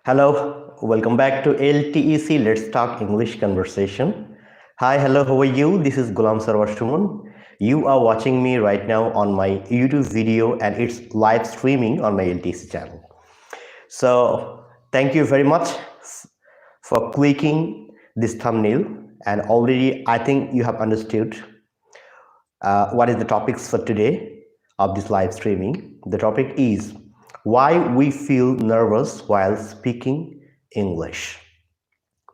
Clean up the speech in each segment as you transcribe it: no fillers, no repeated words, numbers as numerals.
Hello, welcome back to LTEC Let's Talk English Conversation. Hi, hello, how are you? This is golamsaroarsumon. You are watching me right now on my YouTube video and it's live streaming on my LTEC channel. So, thank you very much for clicking this thumbnail, and already I think you have understood what is the topics for today of this live streaming. The topic is why we feel nervous while speaking English.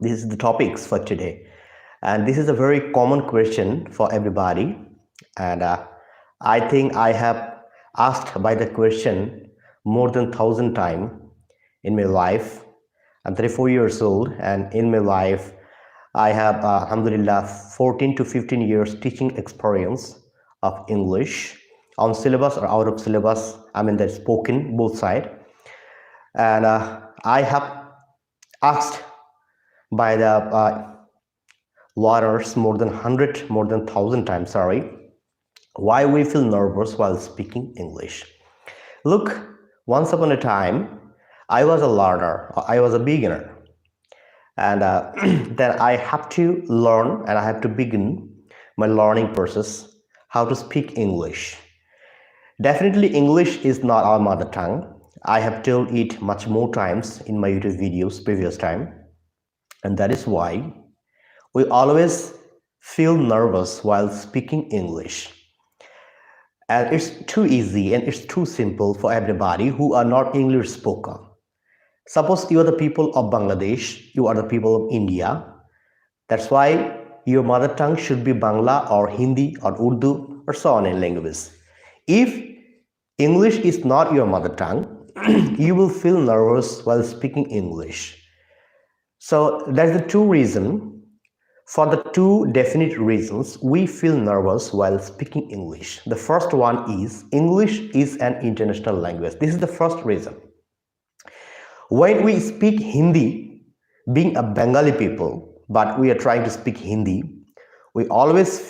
This is the topics for today, and this is a very common question for everybody, and I think I have asked by the question more than 1,000 times in my life. I'm 34 years old, and in my life I have alhamdulillah 14 to 15 years teaching experience of English on syllabus or out of syllabus. I mean, that's spoken both side, and I have asked by the learners more than 1,000 times, why we feel nervous while speaking English. Look, once upon a time I was a learner, I was a beginner, and then I have to learn and I have to begin my learning process how to speak English. Definitely English is not our mother tongue. I have told it much more times in my YouTube videos previous time, and that is why we always feel nervous while speaking English. And it's too easy and it's too simple for everybody who are not English spoken. Suppose you are the people of Bangladesh, you are the people of India. That's why your mother tongue should be Bangla or Hindi or Urdu or so on in language. If English is not your mother tongue, you will feel nervous while speaking English. So that's the two reasons. For the two definite reasons, we feel nervous while speaking English. The first one is English is an international language. This is the first reason. When we speak Hindi, being a Bengali people, but we are trying to speak Hindi, we always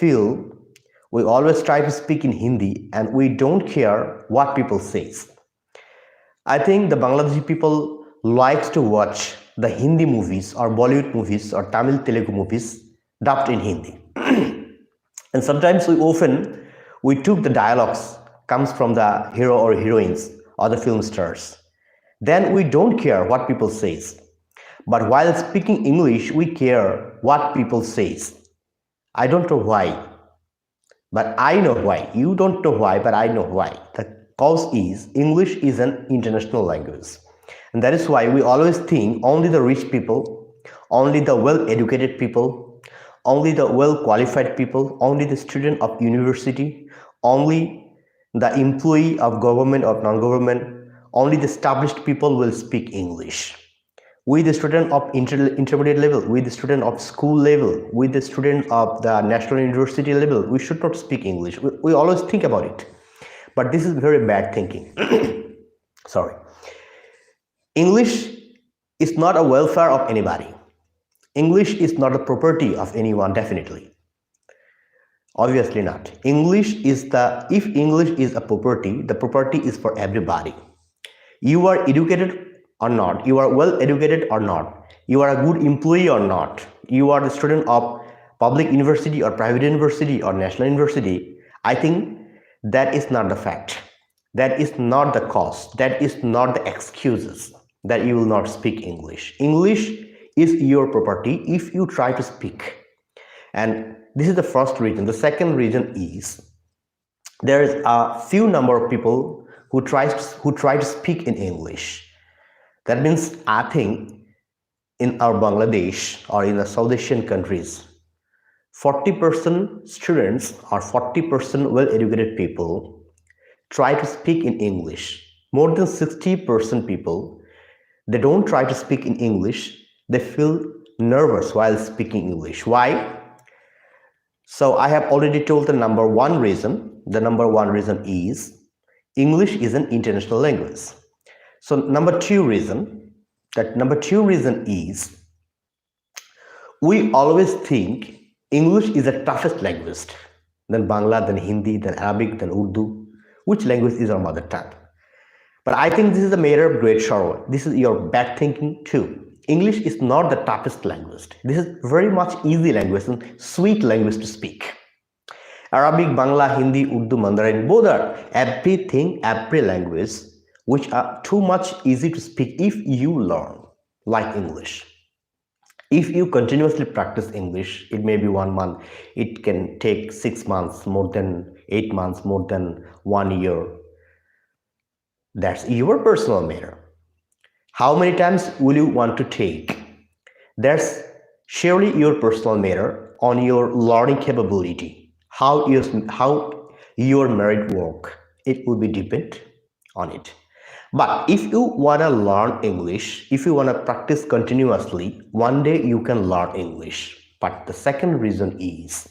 try to speak in Hindi and we don't care what people say. I think the Bangladeshi people likes to watch the Hindi movies or Bollywood movies or Tamil Telugu movies dubbed in Hindi. And sometimes we took the dialogues comes from the hero or heroines or the film stars. Then we don't care what people say. But while speaking English, we care what people say. I don't know why, but I know why. You don't know why, but I know why. The cause is English is an international language. And that is why we always think only the rich people, only the well-educated people, only the well-qualified people, only the student of university, only the employee of government or non-government, only the established people will speak English. We the student of intermediate level, we the student of school level, we the student of the national university level, we should not speak English. We always think about it. But this is very bad thinking. Sorry. English is not a welfare of anybody. English is not a property of anyone, definitely. Obviously not. If English is a property, the property is for everybody. You are educated or not, you are well educated or not, you are a good employee or not, you are the student of public university or private university or national university, I think that is not the fact. That is not the cause. That is not the excuses that you will not speak English. English is your property if you try to speak. And this is the first reason. The second reason is there is a few number of people who try to speak in English. That means I think in our Bangladesh or in the South Asian countries, 40% students or 40% well-educated people try to speak in English. More than 60% people, they don't try to speak in English. They feel nervous while speaking English. Why? So I have already told the number one reason. The number one reason is English is an international language. So number two reason is we always think English is the toughest language, then Bangla, then Hindi, then Arabic, then Urdu. Which language is our mother tongue? But I think this is a matter of great sorrow. This is your bad thinking too. English is not the toughest language. This is very much easy language and sweet language to speak. Arabic, Bangla, Hindi, Urdu, Mandarin, both are every language which are too much easy to speak if you learn like English. If you continuously practice English, it may be 1 month, it can take 6 months, more than 8 months, more than 1 year. That's your personal matter. How many times will you want to take? That's surely your personal matter on your learning capability. How your merit work, it will be depend on it. But if you want to learn English, if you want to practice continuously, one day you can learn English. But the second reason is,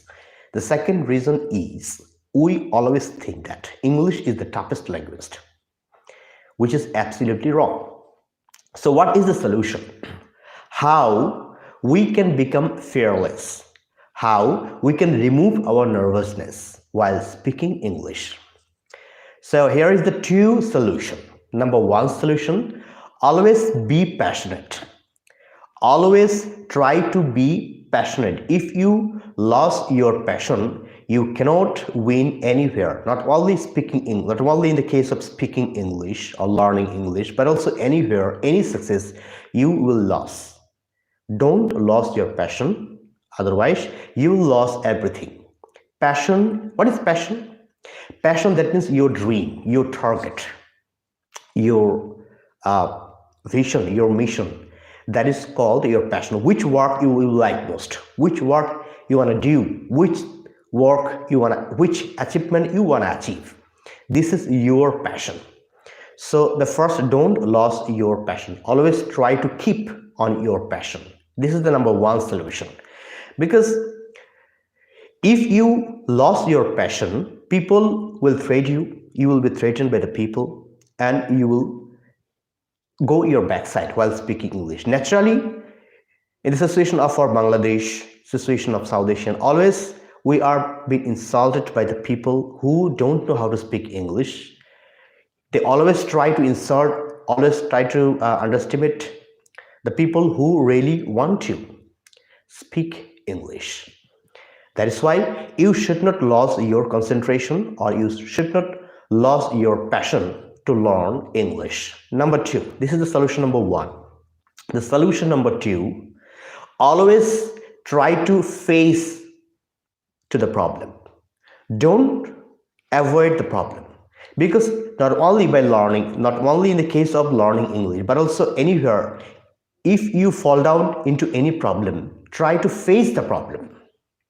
we always think that English is the toughest language, which is absolutely wrong. So what is the solution? How we can become fearless? How we can remove our nervousness while speaking English? So here is the two solution. Number one solution, always be passionate. Always try to be passionate. If you lost your passion, you cannot win anywhere. Not only speaking English, not only in the case of speaking English or learning English, but also anywhere, any success you will lose. Don't lose your passion, otherwise you will lose everything. Passion, what is passion? Passion, that means your dream, your target, your vision, your mission. That is called your passion. Which work you will like most, which work you want to do, which achievement you want to achieve. This is your passion. So the first, don't lose your passion. Always try to keep on your passion. This is the number one solution. Because if you lost your passion, people will threat you. You will be threatened by the people, and you will go your backside while speaking English. Naturally, in the situation of our Bangladesh, situation of South Asian, always we are being insulted by the people who don't know how to speak English. They always try to insult, always try to underestimate the people who really want to speak English. That is why you should not lose your concentration, or you should not lose your passion to learn English. Number two, this is the solution number one. The solution number two, always try to face to the problem. Don't avoid the problem. Because not only by learning, not only in the case of learning English, but also anywhere, if you fall down into any problem, try to face the problem.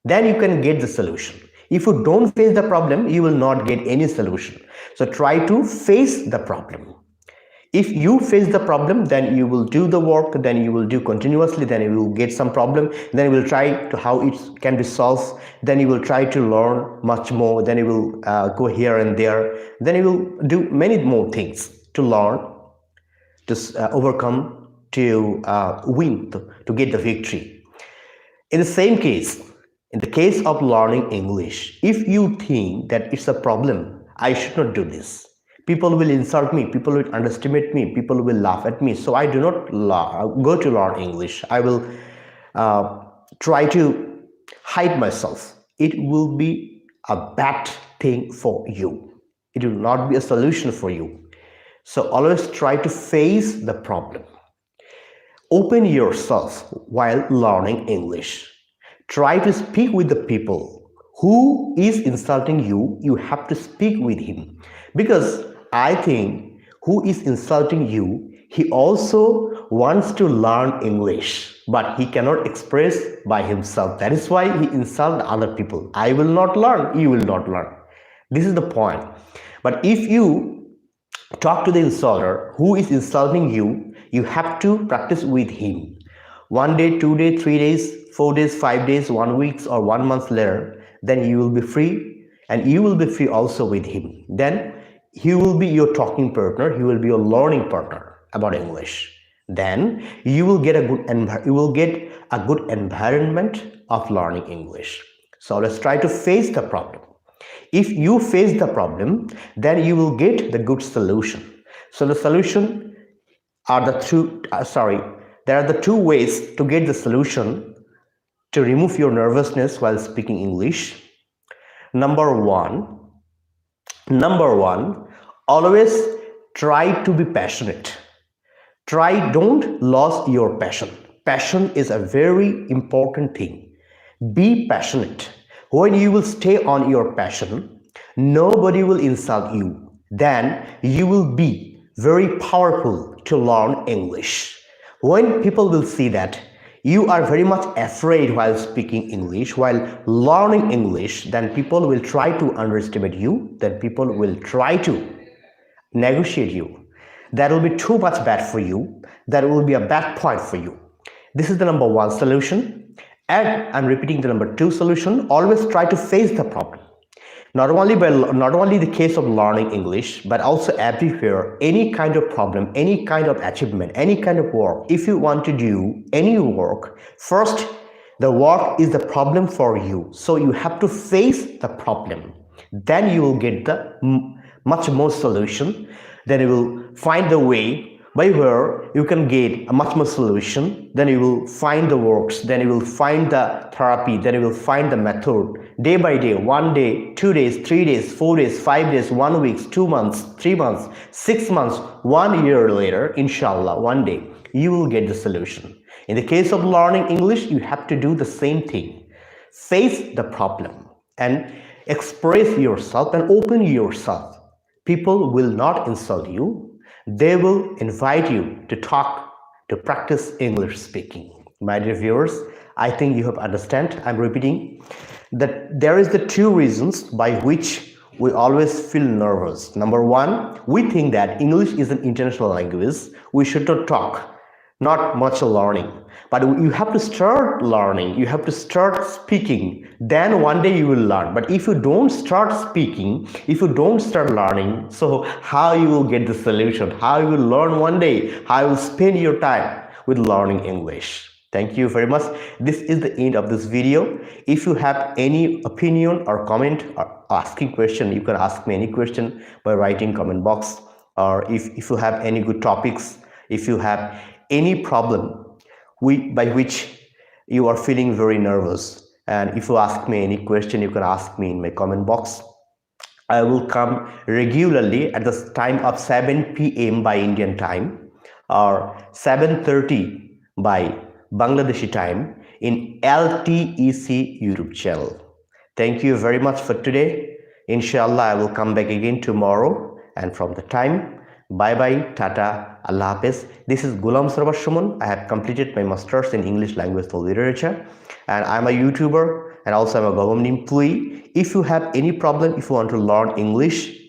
Then you can get the solution. If you don't face the problem, you will not get any solution. So try to face the problem. If you face the problem, then you will do the work, then you will do continuously, then you will get some problem, then you will try to how it can be solved, then you will try to learn much more, then you will go here and there, then you will do many more things to learn, to overcome, to win, to get the victory. In the same case, in the case of learning English, if you think that it's a problem, I should not do this. People will insult me, people will underestimate me, people will laugh at me. So I do not go to learn English. I will try to hide myself. It will be a bad thing for you. It will not be a solution for you. So always try to face the problem. Open yourself while learning English. Try to speak with the people who is insulting you. You have to speak with him, because I think who is insulting you, he also wants to learn English, but he cannot express by himself. That is why he insults other people. I will not learn, you will not learn. This is the point. But if you talk to the insulter who is insulting you, you have to practice with him. 1 day, 2 days, 3 days, 4 days, 5 days, 1 week or 1 month later, then you will be free, and you will be free also with him. Then he will be your talking partner, he will be your learning partner about English. Then you will get a good environment of learning English. So let's try to face the problem. If you face the problem, then you will get the good solution. So the solution are there are the two ways to get the solution to remove your nervousness while speaking English. Number one, always try to be passionate. Don't lose your passion. Passion is a very important thing. Be passionate. When you will stay on your passion, nobody will insult you. Then you will be very powerful to learn English. When people will see that you are very much afraid while speaking English, while learning English, then people will try to underestimate you, then people will try to negotiate you. That will be too much bad for you. That will be a bad point for you. This is the number one solution. And I'm repeating the number two solution. Always try to face the problem. Not only the case of learning English, but also everywhere, any kind of problem, any kind of achievement, any kind of work. If you want to do any work, first, the work is the problem for you. So you have to face the problem. Then you will get the much more solution. Then you will find the way by where you can get a much more solution. Then you will find the works, then you will find the therapy, then you will find the method. Day by day, 1 day, 2 days, 3 days, 4 days, 5 days, 1 week, 2 months, 3 months, 6 months, 1 year later, inshallah, one day, you will get the solution. In the case of learning English, you have to do the same thing. Face the problem and express yourself and open yourself. People will not insult you. They will invite you to talk, to practice English speaking. My dear viewers, I think you have understand. I'm repeating that there is the two reasons by which we always feel nervous. Number one, we think that English is an international language. We should not talk, not much learning. But you have to start learning, you have to start speaking, then one day you will learn. But if you don't start speaking, if you don't start learning, so how you will get the solution? How you will learn one day? How you will spend your time with learning English? Thank you very much. This is the end of this video. If you have any opinion or comment or asking question, you can ask me any question by writing comment box. Or if you have any good topics, if you have any problem by which you are feeling very nervous, and if you ask me any question, you can ask me in my comment box. I will come regularly at the time of 7 p.m. by Indian time or 7:30 by Bangladeshi time in LTEC YouTube channel. Thank you very much for today. Inshallah, I will come back again tomorrow, and from the time, bye-bye, Tata, Allah Hafiz. This is golamsaroarsumon. I have completed my Masters in English Language and Literature, and I'm a YouTuber and also I'm a government employee. If you have any problem, if you want to learn English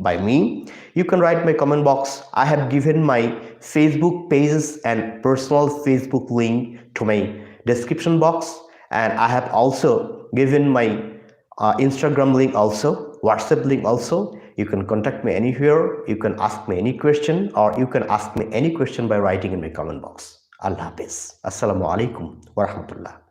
by me, you can write my comment box. I have given my Facebook pages and personal Facebook link to my description box, and I have also given my Instagram link also, WhatsApp link also. You can contact me anywhere, you can ask me any question, or you can ask me any question by writing in my comment box. Allah Hafiz. Assalamu alaikum wa rahmatullah.